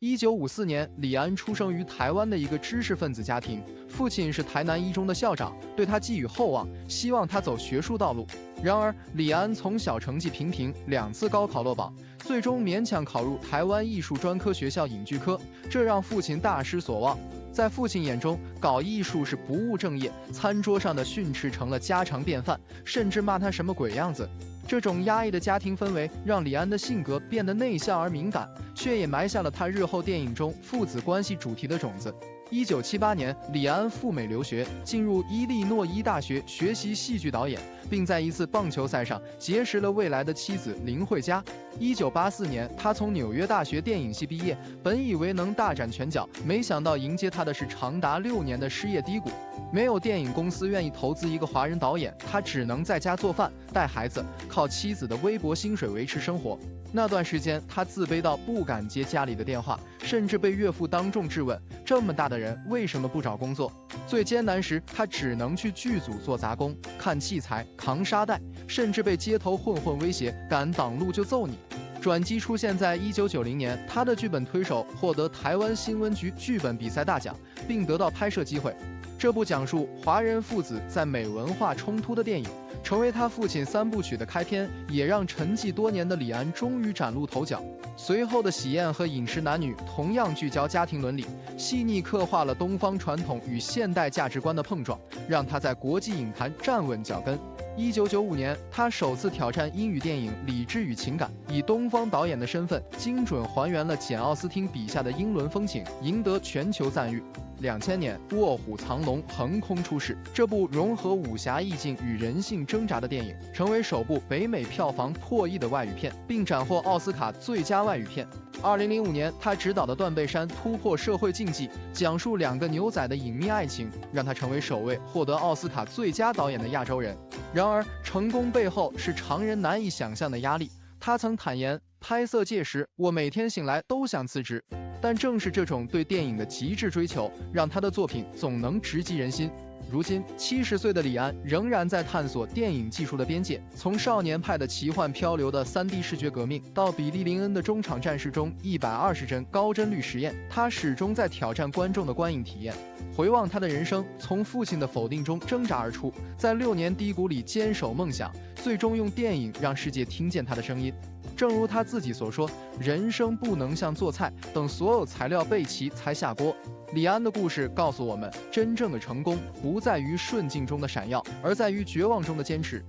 1954年，李安出生于台湾的一个知识分子家庭，父亲是台南一中的校长，对他寄予厚望，希望他走学术道路。然而，李安从小成绩平平，2次高考落榜，最终勉强考入台湾艺术专科学校影剧科，这让父亲大失所望。在父亲眼中，搞艺术是不务正业，餐桌上的训斥成了家常便饭，甚至骂他什么鬼样子。这种压抑的家庭氛围让李安的性格变得内向而敏感，却也埋下了他日后电影中父子关系主题的种子。1978年，李安赴美留学，进入伊利诺伊大学学习戏剧导演，并在一次棒球赛上结识了未来的妻子林慧嘉。1984年，他从纽约大学电影系毕业，本以为能大展拳脚，没想到迎接他的是长达6年的失业低谷。没有电影公司愿意投资一个华人导演，他只能在家做饭、带孩子，靠妻子的微薄薪水维持生活。那段时间，他自卑到不敢接家里的电话，甚至被岳父当众质问：这么大的人为什么不找工作？最艰难时，他只能去剧组做杂工，看器材、扛沙袋，甚至被街头混混威胁：敢挡路就揍你。转机出现在1990年，他的剧本推手获得台湾新闻局剧本比赛大奖，并得到拍摄机会。这部讲述华人父子在美文化冲突的电影，成为他父亲3部曲的开篇，也让沉寂多年的李安终于崭露头角。随后的《喜宴》和《饮食男女》同样聚焦家庭伦理，细腻刻画了东方传统与现代价值观的碰撞，让他在国际影坛站稳脚跟。1995年，他首次挑战英语电影《理智与情感》，以东方导演的身份，精准还原了简·奥斯汀笔下的英伦风情，赢得全球赞誉。2000年，《卧虎藏龙》横空出世，这部融合武侠意境与人性挣扎的电影，成为首部北美票房破亿的外语片，并斩获奥斯卡最佳外语片。2005年，他执导的《断背山》突破社会禁忌，讲述2个牛仔的隐秘爱情，让他成为首位获得奥斯卡最佳导演的亚洲人。然而，成功背后是常人难以想象的压力。他曾坦言，拍摄届时，我每天醒来都想辞职。但正是这种对电影的极致追求，让他的作品总能直击人心。如今70岁的李安仍然在探索电影技术的边界，从少年派的奇幻漂流的3D 视觉革命，到比利林恩的中场战事中120帧高帧率实验，他始终在挑战观众的观影体验。回望他的人生，从父亲的否定中挣扎而出，在6年低谷里坚守梦想，最终用电影让世界听见他的声音。正如他自己所说，人生不能像做菜，等所有材料备齐才下锅。李安的故事告诉我们，真正的成功不在于顺境中的闪耀，而在于绝望中的坚持。